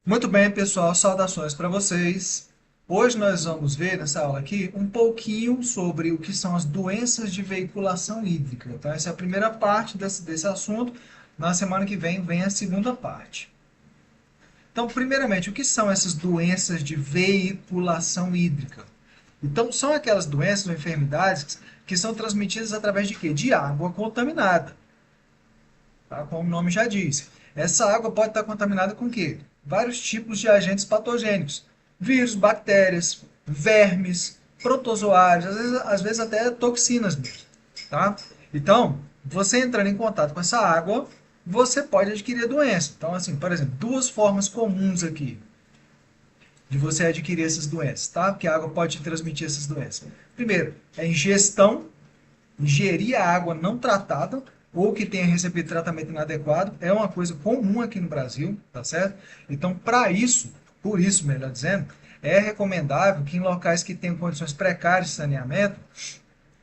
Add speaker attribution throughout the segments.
Speaker 1: Muito bem, pessoal, saudações para vocês. Hoje nós vamos ver nessa aula aqui um pouquinho sobre o que são as doenças de veiculação hídrica. Então, essa é a primeira parte desse assunto. Na semana que vem a segunda parte. Então, primeiramente, o que são essas doenças de veiculação hídrica? Então, são aquelas doenças ou enfermidades que são transmitidas através de quê? De água contaminada, tá? Como o nome já diz. Essa água pode estar contaminada com o quê? Vários tipos de agentes patogênicos. Vírus, bactérias, vermes, protozoários, às vezes até toxinas mesmo. Tá? Então, você entrando em contato com essa água, você pode adquirir a doença. Então, assim, por exemplo, duas formas comuns aqui de você adquirir essas doenças, tá? Porque a água pode te transmitir essas doenças. Primeiro, é ingestão, ingerir a água não tratada ou que tenha recebido tratamento inadequado, é uma coisa comum aqui no Brasil, tá certo? Então, para isso, por isso, melhor dizendo, é recomendável que em locais que tenham condições precárias de saneamento,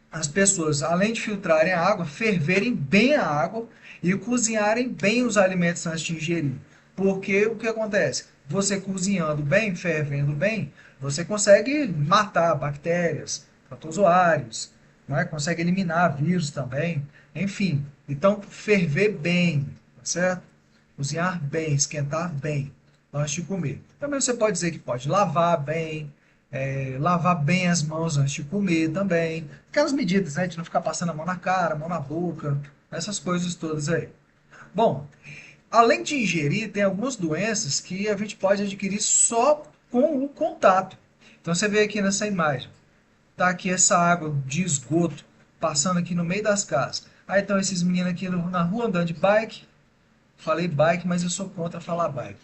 Speaker 1: as pessoas, além de filtrarem a água, ferverem bem a água e cozinharem bem os alimentos antes de ingerir. Porque o que acontece? Você cozinhando bem, fervendo bem, você consegue matar bactérias, protozoários, né? Consegue eliminar vírus também, enfim. Então, ferver bem, tá certo? Cozinhar bem, esquentar bem antes de comer. Também você pode dizer que pode lavar bem, lavar bem as mãos antes de comer também. Aquelas medidas, né, de não ficar passando a mão na cara, a mão na boca, essas coisas todas aí. Bom, além de ingerir, tem algumas doenças que a gente pode adquirir só com o contato. Então você vê aqui nessa imagem, tá aqui essa água de esgoto passando aqui no meio das casas. Aí estão esses meninos aqui na rua andando de bike. Falei bike, mas eu sou contra falar bike.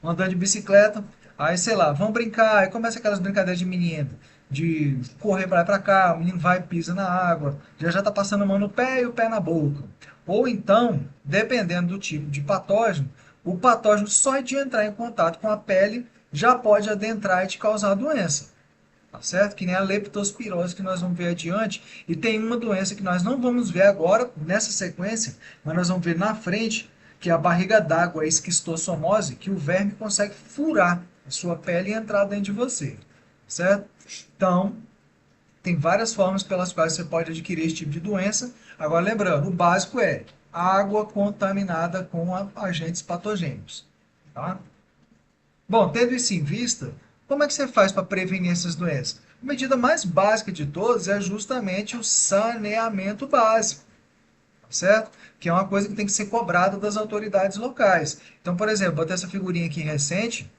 Speaker 1: Andando de bicicleta, aí sei lá, vão brincar, aí começa aquelas brincadeiras de menino, de correr para lá e para cá, o menino vai e pisa na água, já tá passando a mão no pé e o pé na boca. Ou então, dependendo do tipo de patógeno, o patógeno só de entrar em contato com a pele já pode adentrar e te causar a doença. Tá certo? Que nem a leptospirose que nós vamos ver adiante. E tem uma doença que nós não vamos ver agora, nessa sequência, mas nós vamos ver na frente, que é a barriga d'água, a esquistossomose, que o verme consegue furar a sua pele e entrar dentro de você. Certo? Então, tem várias formas pelas quais você pode adquirir esse tipo de doença. Agora, lembrando, o básico é água contaminada com agentes patogênicos. Tá? Bom, tendo isso em vista, como é que você faz para prevenir essas doenças? A medida mais básica de todas é justamente o saneamento básico, tá certo? Que é uma coisa que tem que ser cobrada das autoridades locais. Então, por exemplo, botei essa figurinha aqui recente,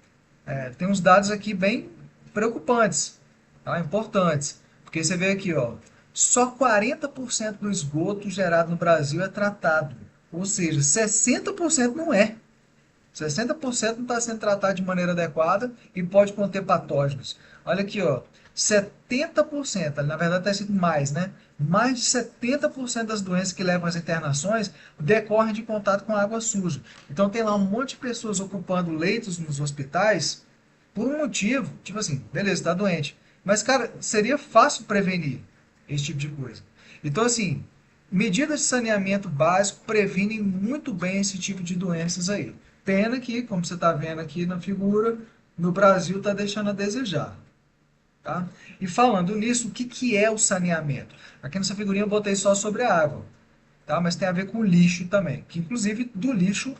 Speaker 1: tem uns dados aqui bem preocupantes, tá? Importantes. Porque você vê aqui, ó, só 40% do esgoto gerado no Brasil é tratado. Ou seja, 60% não é. 60% não está sendo tratado de maneira adequada e pode conter patógenos. Olha aqui, ó, 70%, na verdade está escrito mais, né? Mais de 70% das doenças que levam às internações decorrem de contato com água suja. Então tem lá um monte de pessoas ocupando leitos nos hospitais por um motivo, tipo assim, beleza, está doente. Mas, cara, seria fácil prevenir esse tipo de coisa. Então, assim, medidas de saneamento básico previnem muito bem esse tipo de doenças aí. Pena que, como você está vendo aqui na figura, no Brasil está deixando a desejar. Tá? E falando nisso, o que é o saneamento? Aqui nessa figurinha eu botei só sobre a água, tá? Mas tem a ver com lixo também, que inclusive do lixo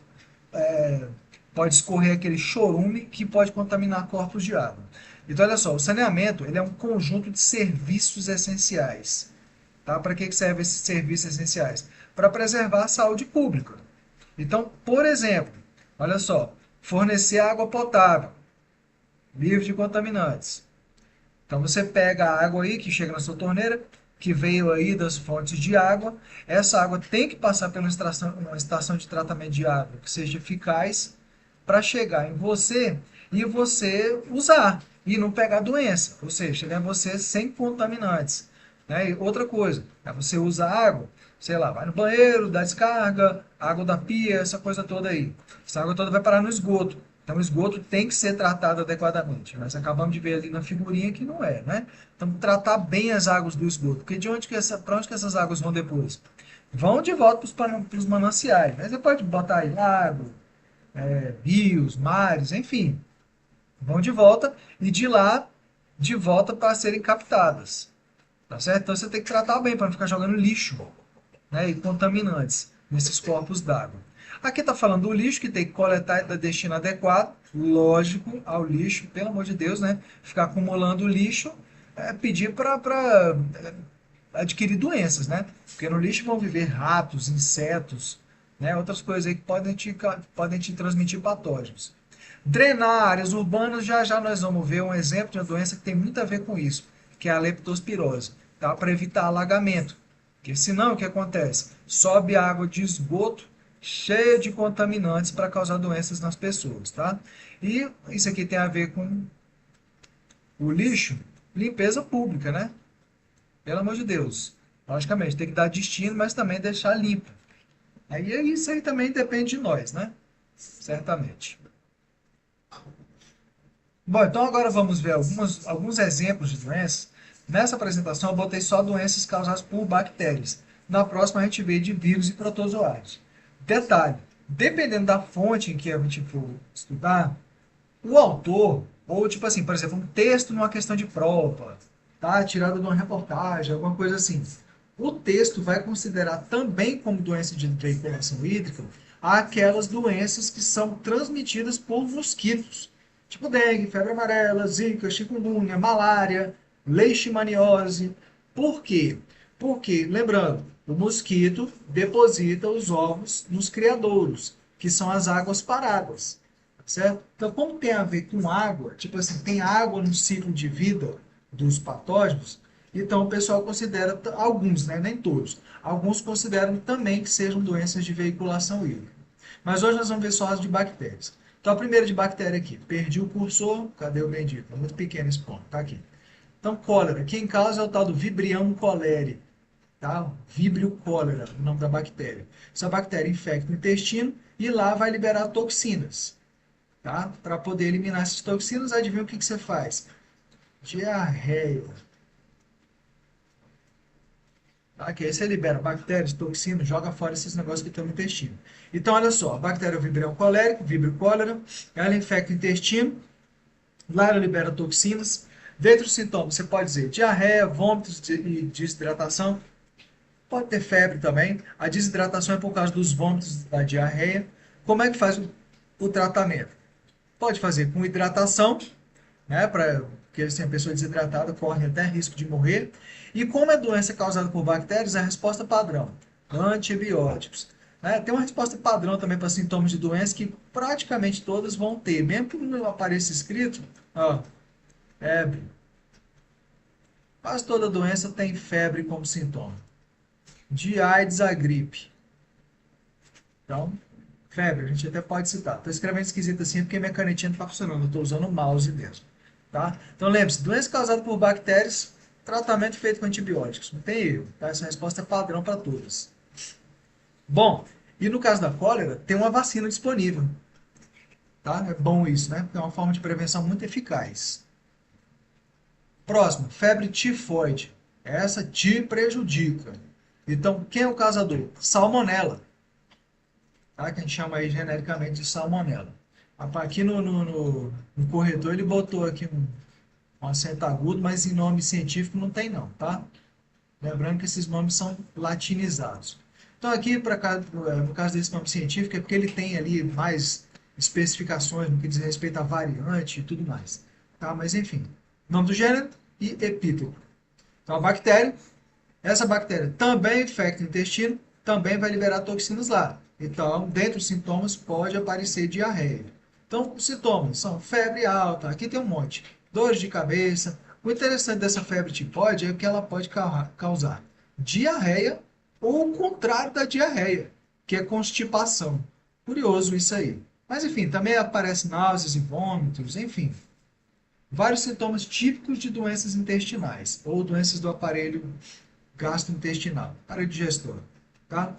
Speaker 1: pode escorrer aquele chorume que pode contaminar corpos de água. Então, olha só, o saneamento ele é um conjunto de serviços essenciais. Tá? Para que servem esses serviços essenciais? Para preservar a saúde pública. Então, por exemplo, olha só, fornecer água potável, livre de contaminantes. Então você pega a água aí que chega na sua torneira, que veio aí das fontes de água, essa água tem que passar pela uma estação de tratamento de água que seja eficaz para chegar em você e você usar e não pegar doença, ou seja, chegar em você sem contaminantes. Né? E outra coisa, você usa água, sei lá, vai no banheiro, dá descarga, água da pia, essa coisa toda aí. Essa água toda vai parar no esgoto. Então, o esgoto tem que ser tratado adequadamente. Nós acabamos de ver ali na figurinha que não é, né? Então, tratar bem as águas do esgoto. Porque para onde que essas águas vão depois? Vão de volta para os mananciais. Mas você pode botar aí lago, rios, mares, enfim, vão de volta e de lá de volta para serem captadas, tá certo? Então você tem que tratar bem para não ficar jogando lixo, né, e contaminantes nesses corpos d'água. Aqui está falando do lixo que tem que coletar e dar destino adequado, lógico, ao lixo, pelo amor de Deus, né? Ficar acumulando lixo pedir para adquirir doenças, né? Porque no lixo vão viver ratos, insetos, né? Outras coisas aí que podem te transmitir patógenos. Drenar áreas urbanas, já já nós vamos ver um exemplo de uma doença que tem muito a ver com isso, que é a leptospirose, tá? Para evitar alagamento. Porque senão o que acontece? Sobe água de esgoto cheia de contaminantes para causar doenças nas pessoas, tá? E isso aqui tem a ver com o lixo, limpeza pública, né? Pelo amor de Deus. Logicamente, tem que dar destino, mas também deixar limpo. Aí isso aí também depende de nós, né? Certamente. Bom, então agora vamos ver alguns exemplos de doenças. Nessa apresentação eu botei só doenças causadas por bactérias. Na próxima a gente vê de vírus e protozoários. Detalhe, dependendo da fonte em que a gente for estudar, o autor, ou tipo assim, por exemplo, um texto numa questão de prova, tá? Tirado de uma reportagem, alguma coisa assim. O texto vai considerar também como doença de veiculação hídrica aquelas doenças que são transmitidas por mosquitos, tipo dengue, febre amarela, zika, chikungunya, malária, leishmaniose. Por quê? Porque, lembrando, o mosquito deposita os ovos nos criadouros, que são as águas paradas, certo? Então, como tem a ver com água, tipo assim, tem água no ciclo de vida dos patógenos, então o pessoal considera, alguns, né, nem todos, alguns consideram também que sejam doenças de veiculação hídrica. Mas hoje nós vamos ver só as de bactérias. Então, a primeira de bactéria aqui, perdi o cursor, cadê o bendito? É muito pequeno esse ponto, tá aqui. Então, cólera, quem causa é o tal do Vibrio cholerae, tá? Vibrio cólera, o nome da bactéria. Essa bactéria infecta o intestino e lá vai liberar toxinas, tá? Para poder eliminar essas toxinas, adivinha o que você faz? Diarreia. Tá? Que aí você libera bactérias, toxinas, joga fora esses negócios que estão no intestino. Então, olha só, a bactéria é o Vibrio colérico, Vibrio cólera, ela infecta o intestino, lá ela libera toxinas. Dentre os sintomas, você pode dizer diarreia, vômitos e desidratação. Pode ter febre também. A desidratação é por causa dos vômitos da diarreia. Como é que faz o tratamento? Pode fazer com hidratação, né? Porque assim, a pessoa desidratada corre até risco de morrer. E como é doença causada por bactérias, a resposta padrão: antibióticos. Né? Tem uma resposta padrão também para sintomas de doença que praticamente todas vão ter, mesmo que não apareça escrito, ó, febre. Quase toda doença tem febre como sintoma. De AIDS a gripe. Então, febre, a gente até pode citar. Estou escrevendo esquisito assim porque minha canetinha não está funcionando, eu estou usando o mouse mesmo. Tá? Então lembre-se, doença causada por bactérias, tratamento feito com antibióticos. Não tem erro, tá? Essa resposta é padrão para todas. Bom, e no caso da cólera, tem uma vacina disponível. Tá? É bom isso, né? Porque é uma forma de prevenção muito eficaz. Próximo, febre tifoide. Essa te prejudica. Então, quem é o causador? Salmonela. Tá? Que a gente chama aí genericamente de salmonela. Aqui no corretor ele botou aqui um acento agudo, mas em nome científico não tem não, tá? Lembrando que esses nomes são latinizados. Então aqui, no caso desse nome científico, é porque ele tem ali mais especificações no que diz respeito à variante e tudo mais. Tá? Mas enfim, nome do gênero e epíteto. Então a bactéria, essa bactéria também infecta o intestino, também vai liberar toxinas lá. Então, dentre os sintomas, pode aparecer diarreia. Então, os sintomas são febre alta, aqui tem um monte, dores de cabeça. O interessante dessa febre tifoide é que ela pode causar diarreia ou o contrário da diarreia, que é constipação. Curioso isso aí. Mas, enfim, também aparecem náuseas e vômitos, enfim. Vários sintomas típicos de doenças intestinais ou doenças do aparelho gastrointestinal, aparelho digestor. Tá?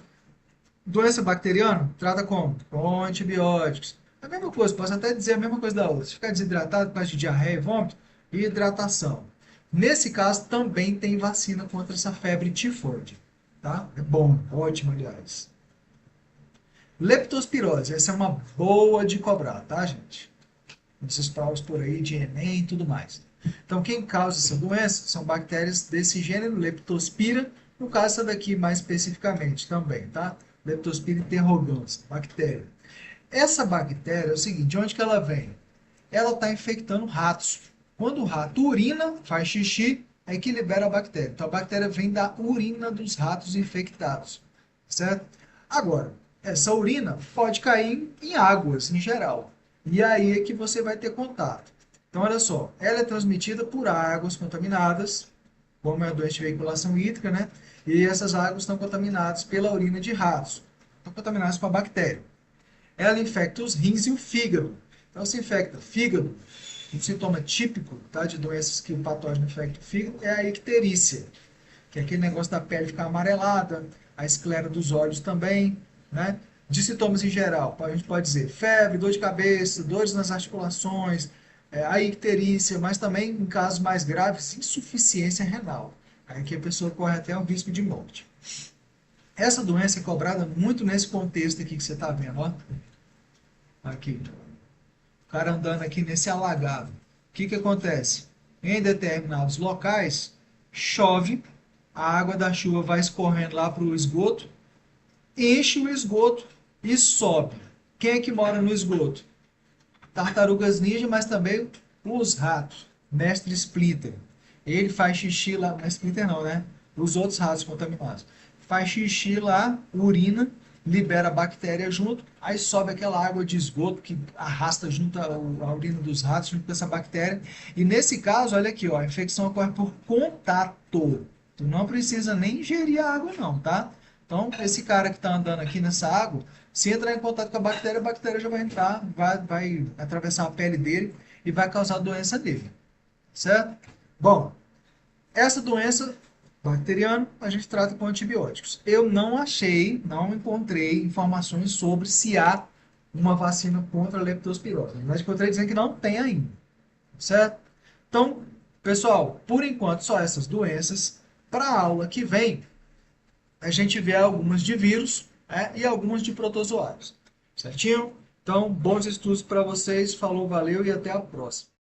Speaker 1: Doença bacteriana, trata como? Com antibióticos. A mesma coisa, posso até dizer a mesma coisa da outra. Se ficar desidratado por causa de diarreia e vômito, hidratação. Nesse caso, também tem vacina contra essa febre tifoide. Tá? É bom, ótimo, aliás. Leptospirose, essa é uma boa de cobrar, tá, gente? Esses provas por aí de Enem e tudo mais. Então, quem causa essa doença são bactérias desse gênero, Leptospira, no caso, essa daqui mais especificamente também, tá? Leptospira interrogans, bactéria. Essa bactéria é o seguinte, de onde que ela vem? Ela está infectando ratos. Quando o rato urina, faz xixi, é que libera a bactéria. Então, a bactéria vem da urina dos ratos infectados, certo? Agora, essa urina pode cair em águas, em geral. E aí é que você vai ter contato. Então, olha só, ela é transmitida por águas contaminadas, como é a doença de veiculação hídrica, né? E essas águas estão contaminadas pela urina de ratos. Estão contaminadas com a bactéria. Ela infecta os rins e o fígado. Então, se infecta fígado, um sintoma típico, tá, de doenças que o patógeno infecta o fígado é a icterícia, que é aquele negócio da pele ficar amarelada, a esclera dos olhos também, né? De sintomas em geral, a gente pode dizer febre, dor de cabeça, dores nas articulações, a icterícia, mas também, em casos mais graves, insuficiência renal. Aí que a pessoa corre até um risco de morte. Essa doença é cobrada muito nesse contexto aqui que você está vendo, ó. Aqui. O cara andando aqui nesse alagado. O que que acontece? Em determinados locais, chove, a água da chuva vai escorrendo lá para o esgoto, enche o esgoto e sobe. Quem é que mora no esgoto? Tartarugas ninja, mas também os ratos. Mestre Splinter. Ele faz xixi lá, não é Splinter não, né? Os outros ratos contaminados. Faz xixi lá, urina, libera a bactéria junto, aí sobe aquela água de esgoto que arrasta junto a urina dos ratos, junto com essa bactéria. E nesse caso, olha aqui, ó, a infecção ocorre por contato. Tu não precisa nem ingerir a água não, tá? Então, esse cara que está andando aqui nessa água, se entrar em contato com a bactéria já vai entrar, vai atravessar a pele dele e vai causar a doença nele, certo? Bom, essa doença bacteriana a gente trata com antibióticos. Eu não achei, não encontrei informações sobre se há uma vacina contra a leptospirose. Mas encontrei dizendo que não tem ainda, certo? Então, pessoal, por enquanto só essas doenças. Para a aula que vem, a gente vê algumas de vírus, e algumas de protozoários. Certinho? Então, bons estudos para vocês. Falou, valeu e até a próxima.